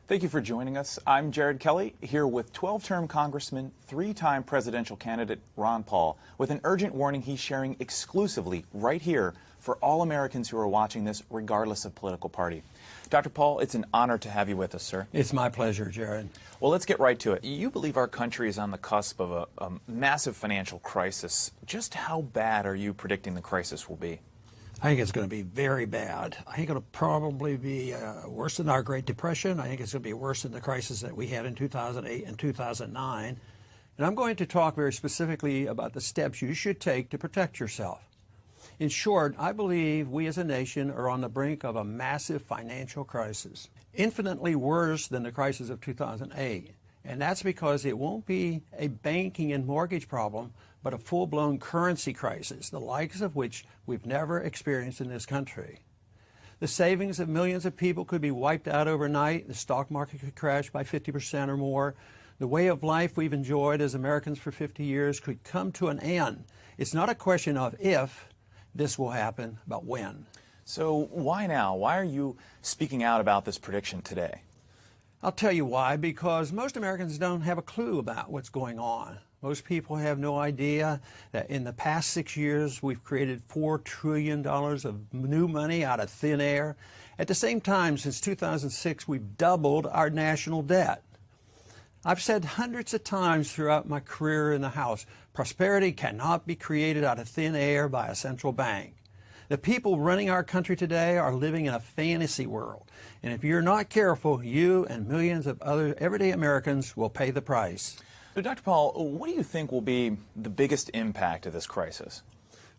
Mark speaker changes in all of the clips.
Speaker 1: Thank you for joining us. I'm Jared Kelly, here with 12-term Congressman, 3-time presidential candidate Ron Paul, with an urgent warning he's sharing exclusively right here for all Americans who are watching this, regardless of political party. Dr. Paul, it's an honor to have you with us, sir.
Speaker 2: It's my pleasure, Jared.
Speaker 1: Well, let's get right to it. You believe our country is on the cusp of a massive financial crisis. Just how bad are you predicting the crisis will be?
Speaker 2: I think it's going to be very bad. I think it'll probably be worse than our Great Depression. I think it's going to be worse than the crisis that we had in 2008 and 2009. And I'm going to talk very specifically about the steps you should take to protect yourself. In short, I believe we as a nation are on the brink of a massive financial crisis, infinitely worse than the crisis of 2008. And that's because it won't be a banking and mortgage problem, but a full-blown currency crisis, the likes of which we've never experienced in this country. The savings of millions of people could be wiped out overnight. The stock market could crash by 50% or more. The way of life we've enjoyed as Americans for 50 years could come to an end. It's not a question of if this will happen, but when.
Speaker 1: So why now? Why are you speaking out about this prediction today?
Speaker 2: I'll tell you why, because most Americans don't have a clue about what's going on. Most people have no idea that in the past 6 years, we've created $4 trillion of new money out of thin air. At the same time, since 2006, we've doubled our national debt. I've said hundreds of times throughout my career in the House, prosperity cannot be created out of thin air by a central bank. The people running our country today are living in a fantasy world. And if you're not careful, you and millions of other everyday Americans will pay the price.
Speaker 1: So, Dr. Paul, what do you think will be the biggest impact of this crisis?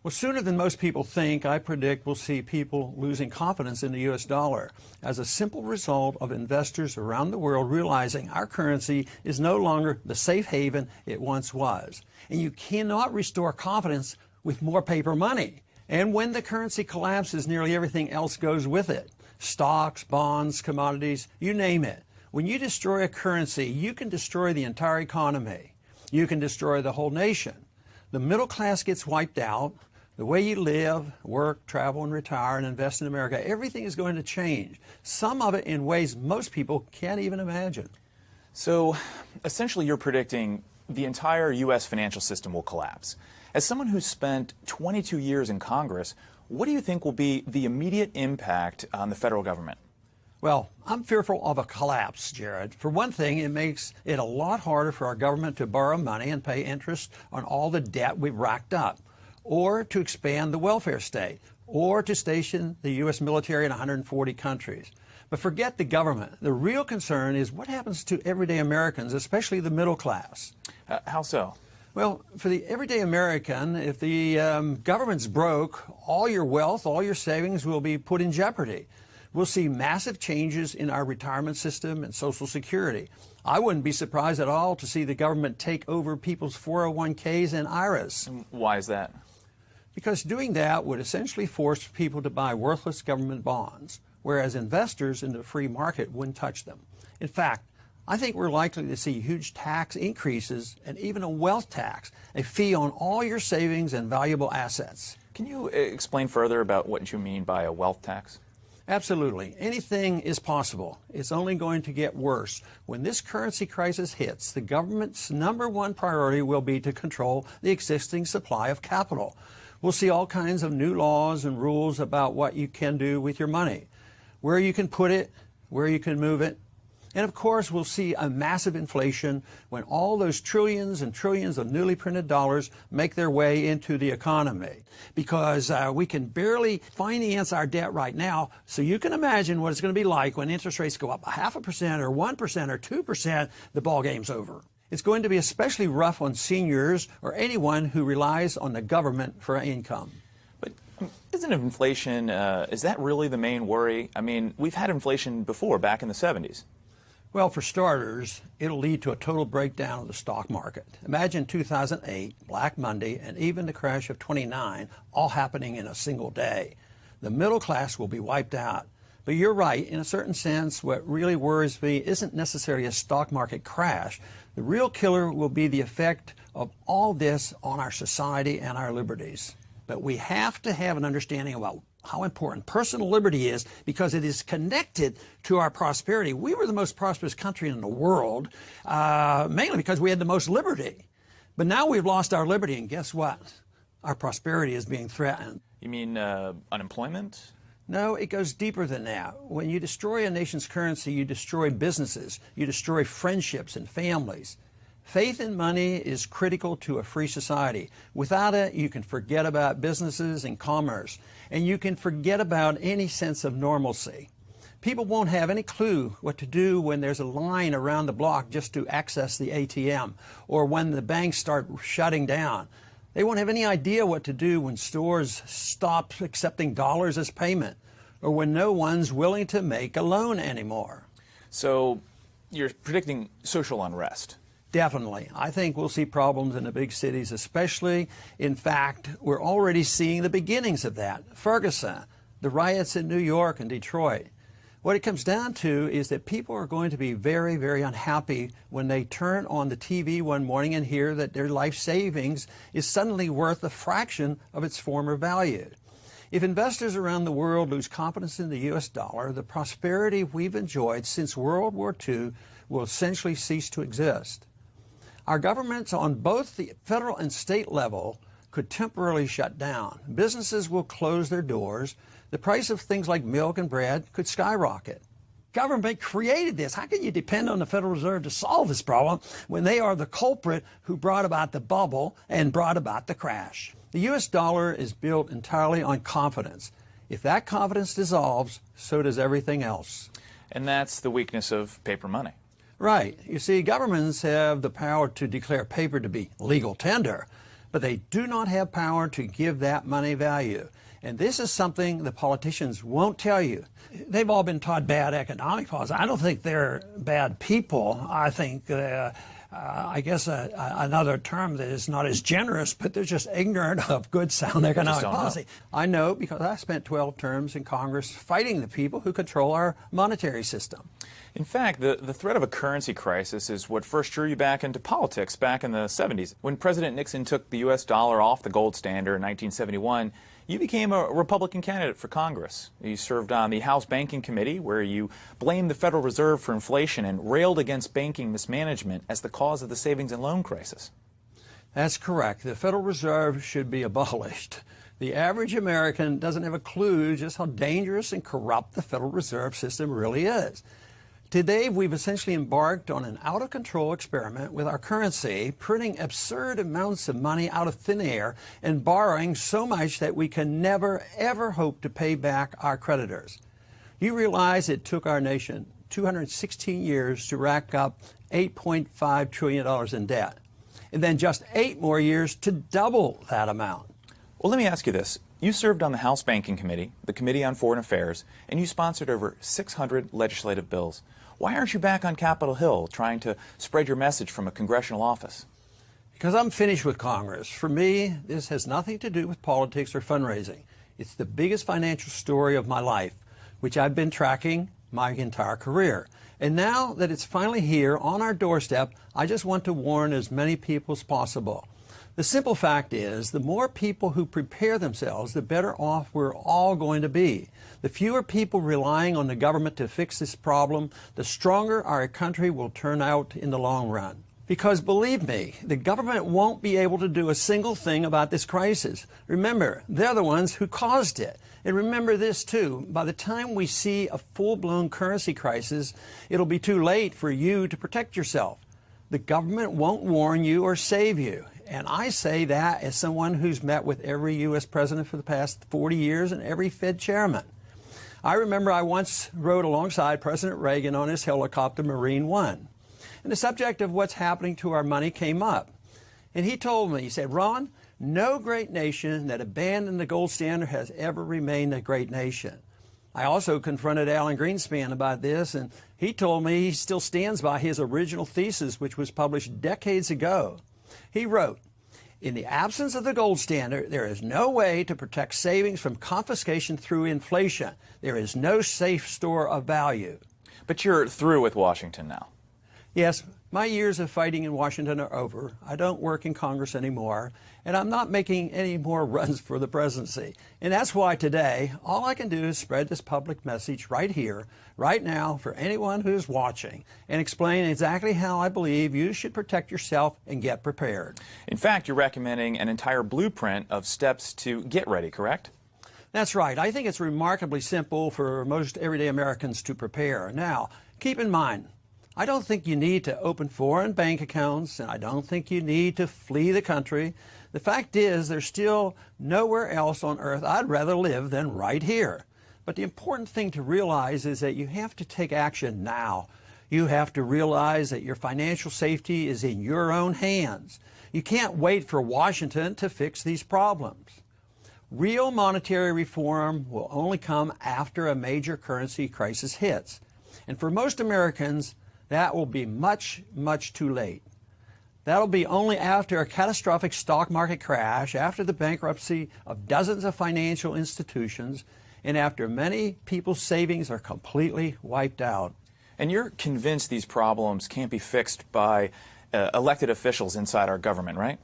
Speaker 2: Well, sooner than most people think, I predict we'll see people losing confidence in the U.S. dollar as a simple result of investors around the world realizing our currency is no longer the safe haven it once was. And you cannot restore confidence with more paper money. And when the currency collapses, nearly everything else goes with it. Stocks, bonds, commodities, you name it. When you destroy a currency, you can destroy the entire economy. You can destroy the whole nation. The middle class gets wiped out. The way you live, work, travel, and retire and invest in America, everything is going to change. Some of it in ways most people can't even imagine.
Speaker 1: So, essentially, you're predicting the entire U.S. financial system will collapse. As someone who's spent 22 years in Congress, what do you think will be the immediate impact on the federal government?
Speaker 2: Well, I'm fearful of a collapse, Jared. For one thing, it makes it a lot harder for our government to borrow money and pay interest on all the debt we've racked up, or to expand the welfare state, or to station the U.S. military in 140 countries. But forget the government. The real concern is what happens to everyday Americans, especially the middle class.
Speaker 1: How so?
Speaker 2: Well, for the everyday American, if the government's broke, all your wealth, all your savings will be put in jeopardy. We'll see massive changes in our retirement system and Social Security. I wouldn't be surprised at all to see the government take over people's 401ks and IRAs.
Speaker 1: Why is that?
Speaker 2: Because doing that would essentially force people to buy worthless government bonds, whereas investors in the free market wouldn't touch them. In fact, I think we're likely to see huge tax increases and even a wealth tax, a fee on all your savings and valuable assets.
Speaker 1: Can you explain further about what you mean by a wealth tax?
Speaker 2: Absolutely. Anything is possible. It's only going to get worse. When this currency crisis hits, the government's #1 priority will be to control the existing supply of capital. We'll see all kinds of new laws and rules about what you can do with your money, where you can put it, where you can move it. And of course, we'll see a massive inflation when all those trillions and trillions of newly printed dollars make their way into the economy. Because we can barely finance our debt right now, so you can imagine what it's going to be like when interest rates go up 0.5% or 1% or 2%, the ball game's over. It's going to be especially rough on seniors or anyone who relies on the government for income.
Speaker 1: But isn't inflation, is that really the main worry? I mean, we've had inflation before, back in the 70s.
Speaker 2: Well, for starters, it'll lead to a total breakdown of the stock market. Imagine 2008, Black Monday, and even the crash of '29 all happening in a single day. The middle class will be wiped out. But you're right, in a certain sense, what really worries me isn't necessarily a stock market crash. The real killer will be the effect of all this on our society and our liberties. But we have to have an understanding about how important personal liberty is because it is connected to our prosperity. We were the most prosperous country in the world, mainly because we had the most liberty. But now we've lost our liberty, and guess what? Our prosperity is being threatened.
Speaker 1: You mean unemployment?
Speaker 2: No, it goes deeper than that. When you destroy a nation's currency, you destroy businesses, you destroy friendships and families. Faith in money is critical to a free society. Without it, you can forget about businesses and commerce, and you can forget about any sense of normalcy. People won't have any clue what to do when there's a line around the block just to access the ATM, or when the banks start shutting down. They won't have any idea what to do when stores stop accepting dollars as payment, or when no one's willing to make a loan anymore.
Speaker 1: So you're predicting social unrest?
Speaker 2: Definitely. I think we'll see problems in the big cities especially. In fact, we're already seeing the beginnings of that. Ferguson, the riots in New York and Detroit. What it comes down to is that people are going to be very, very unhappy when they turn on the TV one morning and hear that their life savings is suddenly worth a fraction of its former value. If investors around the world lose confidence in the U.S. dollar, the prosperity we've enjoyed since World War II will essentially cease to exist. Our governments on both the federal and state level could temporarily shut down. Businesses will close their doors. The price of things like milk and bread could skyrocket. Government created this. How can you depend on the Federal Reserve to solve this problem when they are the culprit who brought about the bubble and brought about the crash? The U.S. dollar is built entirely on confidence. If that confidence dissolves, so does everything else.
Speaker 1: And that's the weakness of paper money.
Speaker 2: Right. You see, governments have the power to declare paper to be legal tender, but they do not have power to give that money value. And this is something the politicians won't tell you. They've all been taught bad economic policy. I don't think they're bad people. I think, I guess another term that is not as generous, but they're just ignorant of good, sound economic policy. I know because I spent 12 terms in Congress fighting the people who control our monetary system.
Speaker 1: In fact, the threat of a currency crisis is what first drew you back into politics back in the 70s. When President Nixon took the U.S. dollar off the gold standard in 1971, you became a Republican candidate for Congress. You served on the House Banking Committee, where you blamed the Federal Reserve for inflation and railed against banking mismanagement as the cause of the savings and loan crisis.
Speaker 2: That's correct. The Federal Reserve should be abolished. The average American doesn't have a clue just how dangerous and corrupt the Federal Reserve System really is. Today, we've essentially embarked on an out-of-control experiment with our currency, printing absurd amounts of money out of thin air and borrowing so much that we can never, ever hope to pay back our creditors. You realize it took our nation 216 years to rack up $8.5 trillion in debt, and then just 8 more years to double that amount.
Speaker 1: Well, let me ask you this. You served on the House Banking Committee, the Committee on Foreign Affairs, and you sponsored over 600 legislative bills. Why aren't you back on Capitol Hill trying to spread your message from a congressional office?
Speaker 2: Because I'm finished with Congress. For me, this has nothing to do with politics or fundraising. It's the biggest financial story of my life, which I've been tracking my entire career. And now that it's finally here on our doorstep, I just want to warn as many people as possible. The simple fact is, the more people who prepare themselves, the better off we're all going to be. The fewer people relying on the government to fix this problem, the stronger our country will turn out in the long run. Because believe me, the government won't be able to do a single thing about this crisis. Remember, they're the ones who caused it. And remember this too, by the time we see a full-blown currency crisis, it'll be too late for you to protect yourself. The government won't warn you or save you. And I say that as someone who's met with every U.S. president for the past 40 years and every Fed chairman. I remember I once rode alongside President Reagan on his helicopter Marine One. And the subject of what's happening to our money came up. And he told me, he said, Ron, no great nation that abandoned the gold standard has ever remained a great nation. I also confronted Alan Greenspan about this, and he told me he still stands by his original thesis, which was published decades ago. He wrote, in the absence of the gold standard, there is no way to protect savings from confiscation through inflation. There is no safe store of value.
Speaker 1: But you're through with Washington now.
Speaker 2: Yes, my years of fighting in Washington are over. I don't work in Congress anymore, and I'm not making any more runs for the presidency. And that's why today, all I can do is spread this public message right here, right now, for anyone who's watching, and explain exactly how I believe you should protect yourself and get prepared.
Speaker 1: In fact, you're recommending an entire blueprint of steps to get ready, correct?
Speaker 2: That's right. I think it's remarkably simple for most everyday Americans to prepare. Now, keep in mind, I don't think you need to open foreign bank accounts, and I don't think you need to flee the country. The fact is, there's still nowhere else on earth I'd rather live than right here. But the important thing to realize is that you have to take action now. You have to realize that your financial safety is in your own hands. You can't wait for Washington to fix these problems. Real monetary reform will only come after a major currency crisis hits. And for most Americans, that will be much, much too late. That'll be only after a catastrophic stock market crash, after the bankruptcy of dozens of financial institutions, and after many people's savings are completely wiped out.
Speaker 1: And you're convinced these problems can't be fixed by elected officials inside our government, right?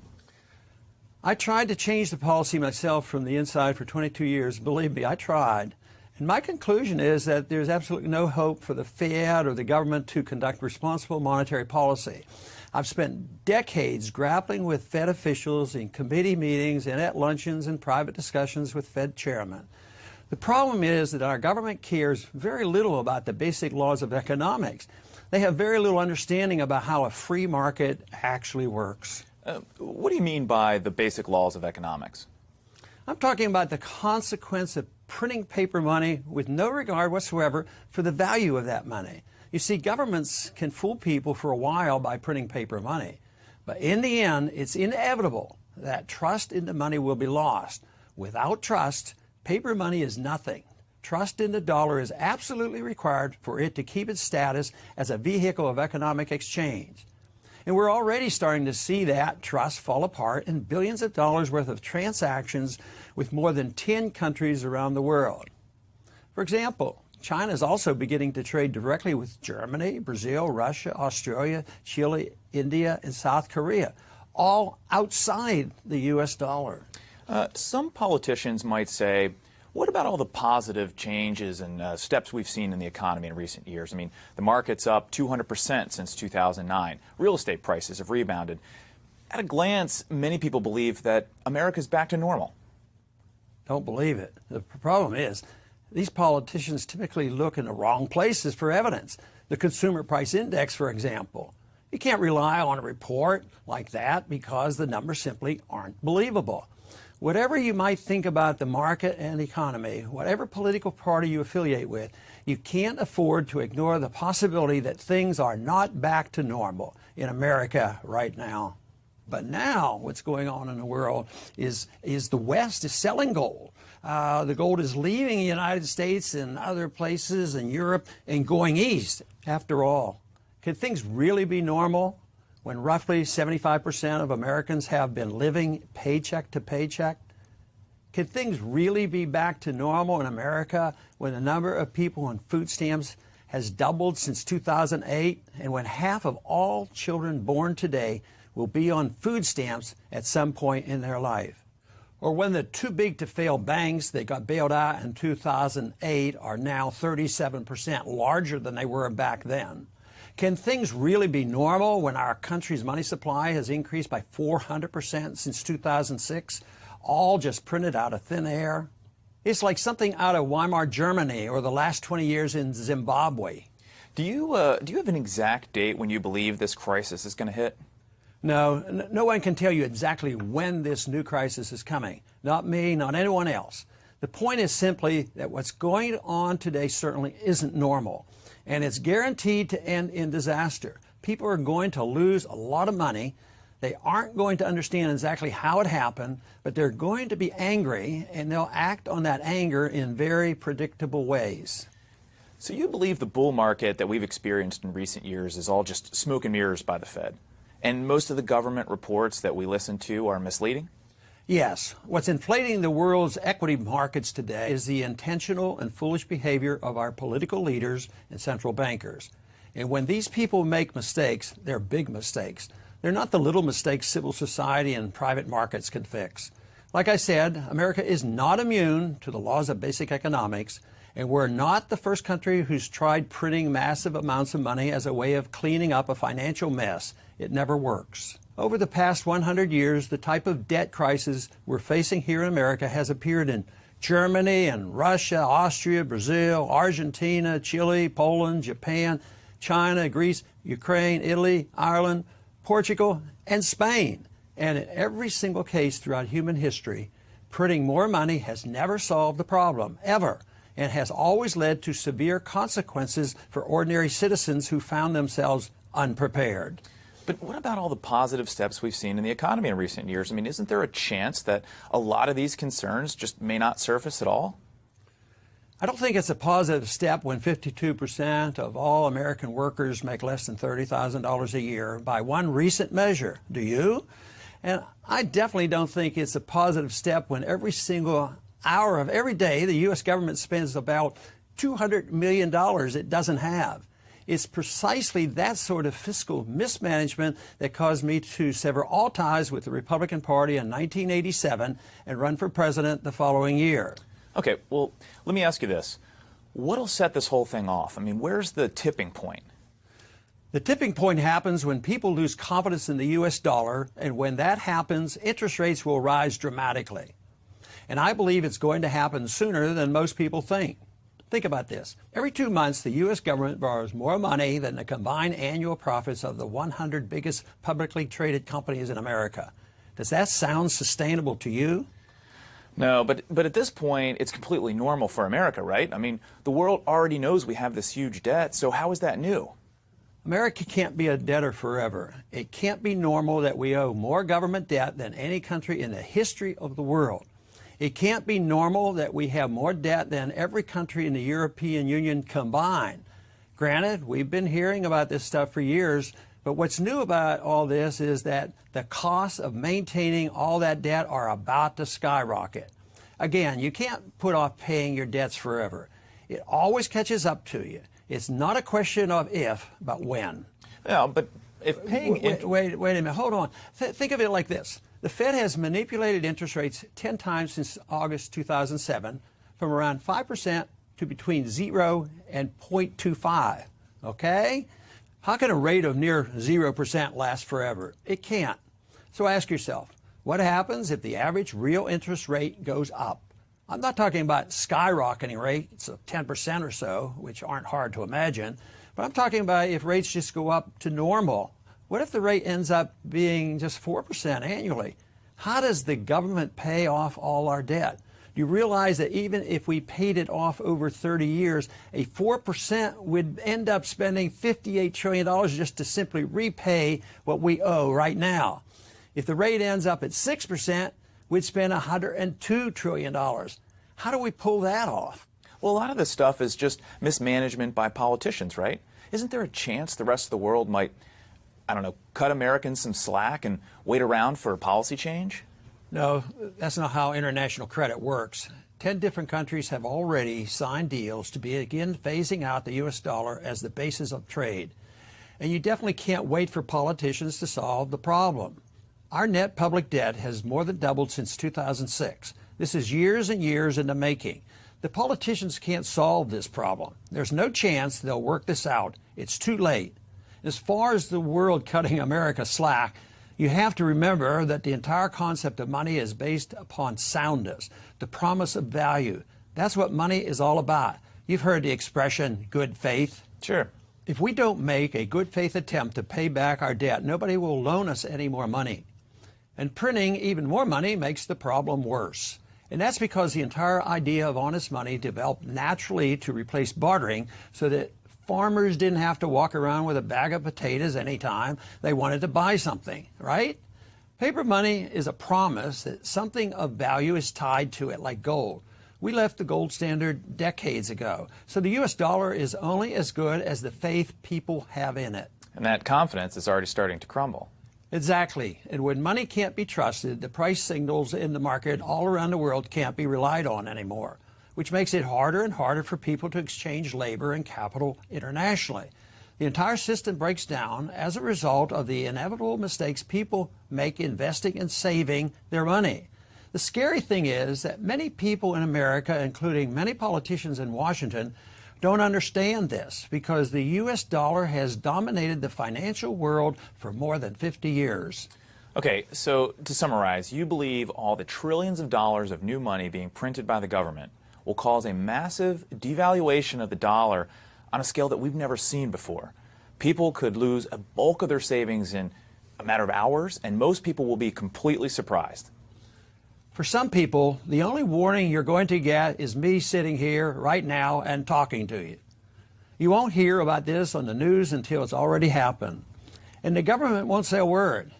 Speaker 2: I tried to change the policy myself from the inside for 22 years. Believe me, I tried. And my conclusion is that there's absolutely no hope for the Fed or the government to conduct responsible monetary policy. I've spent decades grappling with Fed officials in committee meetings and at luncheons and private discussions with Fed chairmen. The problem is that our government cares very little about the basic laws of economics. They have very little understanding about how a free market actually works.
Speaker 1: What do you mean by the basic laws of economics?
Speaker 2: I'm talking about the consequence of printing paper money with no regard whatsoever for the value of that money. You see, governments can fool people for a while by printing paper money, but in the end, it's inevitable that trust in the money will be lost. Without trust, paper money is nothing. Trust in the dollar is absolutely required for it to keep its status as a vehicle of economic exchange. And we're already starting to see that trust fall apart in billions of dollars worth of transactions with more than 10 countries around the world. For example, China is also beginning to trade directly with Germany, Brazil, Russia, Australia, Chile, India, and South Korea, all outside the U.S. dollar.
Speaker 1: Some politicians might say, what about all the positive changes and steps we've seen in the economy in recent years? I mean, the market's up 200% since 2009. Real estate prices have rebounded. At a glance, many people believe that America's back to normal.
Speaker 2: Don't believe it. The problem is, these politicians typically look in the wrong places for evidence. The Consumer Price Index, for example. You can't rely on a report like that because the numbers simply aren't believable. Whatever you might think about the market and the economy, whatever political party you affiliate with, you can't afford to ignore the possibility that things are not back to normal in America right now. But now what's going on in the world is the West is selling gold. The gold is leaving the United States and other places in Europe and going east. After all, can things really be normal when roughly 75% of Americans have been living paycheck to paycheck? Can things really be back to normal in America when the number of people on food stamps has doubled since 2008 and when half of all children born today will be on food stamps at some point in their life? Or when the too big to fail banks that got bailed out in 2008 are now 37% larger than they were back then? Can things really be normal when our country's money supply has increased by 400% since 2006, all just printed out of thin air? It's like something out of Weimar Germany or the last 20 years in Zimbabwe.
Speaker 1: Do you have an exact date when you believe this crisis is going to hit?
Speaker 2: No, no one can tell you exactly when this new crisis is coming. Not me, not anyone else. The point is simply that what's going on today certainly isn't normal. And it's guaranteed to end in disaster. People are going to lose a lot of money. They aren't going to understand exactly how it happened, but they're going to be angry, and they'll act on that anger in very predictable ways.
Speaker 1: So you believe the bull market that we've experienced in recent years is all just smoke and mirrors by the Fed? And most of the government reports that we listen to are misleading?
Speaker 2: Yes. What's inflating the world's equity markets today is the intentional and foolish behavior of our political leaders and central bankers. And when these people make mistakes, they're big mistakes. They're not the little mistakes civil society and private markets can fix. Like I said, America is not immune to the laws of basic economics, and we're not the first country who's tried printing massive amounts of money as a way of cleaning up a financial mess. It never works. Over the past 100 years, the type of debt crisis we're facing here in America has appeared in Germany and Russia, Austria, Brazil, Argentina, Chile, Poland, Japan, China, Greece, Ukraine, Italy, Ireland, Portugal, and Spain. And in every single case throughout human history, printing more money has never solved the problem, ever, and has always led to severe consequences for ordinary citizens who found themselves unprepared.
Speaker 1: But what about all the positive steps we've seen in the economy in recent years? I mean, isn't there a chance that a lot of these concerns just may not surface at all?
Speaker 2: I don't think it's a positive step when 52% of all American workers make less than $30,000 a year by one recent measure. Do you? And I definitely don't think it's a positive step when every single hour of every day the U.S. government spends about $200 million it doesn't have. It's precisely that sort of fiscal mismanagement that caused me to sever all ties with the Republican Party in 1987 and run for president the following year.
Speaker 1: Okay, well, let me ask you this. What'll set this whole thing off? I mean, where's the tipping point?
Speaker 2: The tipping point happens when people lose confidence in the U.S. dollar, and when that happens, interest rates will rise dramatically. And I believe it's going to happen sooner than most people think. Think about this. Every 2 months, the U.S. government borrows more money than the combined annual profits of the 100 biggest publicly traded companies in America. Does that sound sustainable to you?
Speaker 1: No, but at this point, it's completely normal for America, right? I mean, the world already knows we have this huge debt, so how is that new?
Speaker 2: America can't be a debtor forever. It can't be normal that we owe more government debt than any country in the history of the world. It can't be normal that we have more debt than every country in the European Union combined. Granted, we've been hearing about this stuff for years, but what's new about all this is that the costs of maintaining all that debt are about to skyrocket. Again, you can't put off paying your debts forever. It always catches up to you. It's not a question of if, but when.
Speaker 1: Yeah, but if paying...
Speaker 2: Wait a minute, hold on. Think of it like this. The Fed has manipulated interest rates 10 times since August 2007, from around 5% to between 0 and 0.25, okay? How can a rate of near 0% last forever? It can't. So ask yourself, what happens if the average real interest rate goes up? I'm not talking about skyrocketing rates of 10% or so, which aren't hard to imagine, but I'm talking about if rates just go up to normal. What if the rate ends up being just 4% annually? How does the government pay off all our debt? You realize that even if we paid it off over 30 years, a 4% would end up spending $58 trillion just to simply repay what we owe right now. If the rate ends up at 6%, we'd spend $102 trillion. How do we pull that off?
Speaker 1: Well, a lot of this stuff is just mismanagement by politicians, right? Isn't there a chance the rest of the world might, I don't know, cut Americans some slack and wait around for policy change?
Speaker 2: No, that's not how international credit works. 10 different countries have already signed deals to begin phasing out the U.S. dollar as the basis of trade. And you definitely can't wait for politicians to solve the problem. Our net public debt has more than doubled since 2006. This is years and years in the making. The politicians can't solve this problem. There's no chance they'll work this out. It's too late. As far as the world cutting America slack, you have to remember that the entire concept of money is based upon soundness, the promise of value. That's what money is all about. You've heard the expression, good faith.
Speaker 1: Sure.
Speaker 2: If we don't make a good faith attempt to pay back our debt, nobody will loan us any more money. And printing even more money makes the problem worse. And that's because the entire idea of honest money developed naturally to replace bartering so that farmers didn't have to walk around with a bag of potatoes anytime they wanted to buy something, right? Paper money is a promise that something of value is tied to it, like gold. We left the gold standard decades ago, so the U.S. dollar is only as good as the faith people have in it.
Speaker 1: And that confidence is already starting to crumble.
Speaker 2: Exactly. And when money can't be trusted, the price signals in the market all around the world can't be relied on anymore, which makes it harder and harder for people to exchange labor and capital internationally. The entire system breaks down as a result of the inevitable mistakes people make investing and saving their money. The scary thing is that many people in America, including many politicians in Washington, don't understand this because the U.S. dollar has dominated the financial world for more than 50 years.
Speaker 1: Okay, so to summarize, you believe all the trillions of dollars of new money being printed by the government will cause a massive devaluation of the dollar on a scale that we've never seen before. People could lose a bulk of their savings in a matter of hours, and most people will be completely surprised.
Speaker 2: For some people, the only warning you're going to get is me sitting here right now and talking to you. You won't hear about this on the news until it's already happened. And the government won't say a word.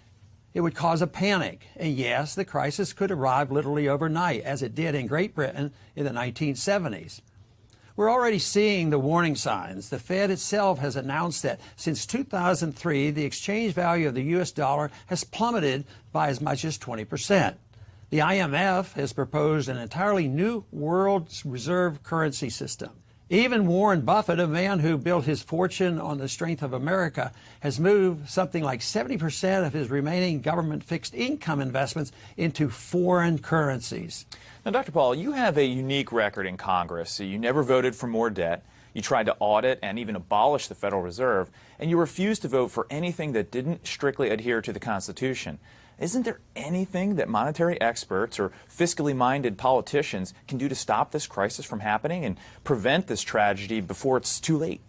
Speaker 2: It would cause a panic. And yes, the crisis could arrive literally overnight, as it did in Great Britain in the 1970s. We're already seeing the warning signs. The Fed itself has announced that since 2003, the exchange value of the U.S. dollar has plummeted by as much as 20%. The IMF has proposed an entirely new world reserve currency system. Even Warren Buffett, a man who built his fortune on the strength of America, has moved something like 70% of his remaining government fixed income investments into foreign currencies.
Speaker 1: Now, Dr. Paul, you have a unique record in Congress. You never voted for more debt. You tried to audit and even abolish the Federal Reserve, and you refused to vote for anything that didn't strictly adhere to the Constitution. Isn't there anything that monetary experts or fiscally minded politicians can do to stop this crisis from happening and prevent this tragedy before it's too late?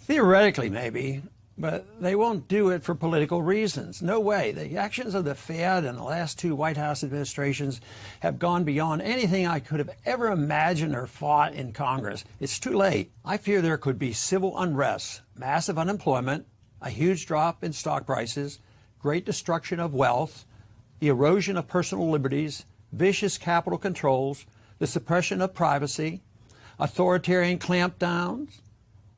Speaker 2: Theoretically, maybe, but they won't do it for political reasons. No way. The actions of the Fed and the last two White House administrations have gone beyond anything I could have ever imagined or fought in Congress. It's too late. I fear there could be civil unrest, massive unemployment, a huge drop in stock prices, great destruction of wealth, the erosion of personal liberties, vicious capital controls, the suppression of privacy, authoritarian clampdowns,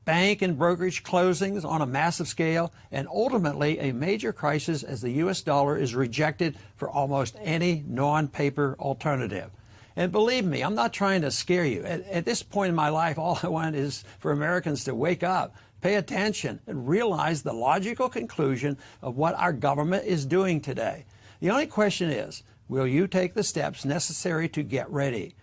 Speaker 2: bank and brokerage closings on a massive scale, and ultimately a major crisis as the U.S. dollar is rejected for almost any non-paper alternative. And believe me, I'm not trying to scare you. At this point in my life, all I want is for Americans to wake up, pay attention, and realize the logical conclusion of what our government is doing today. The only question is, will you take the steps necessary to get ready?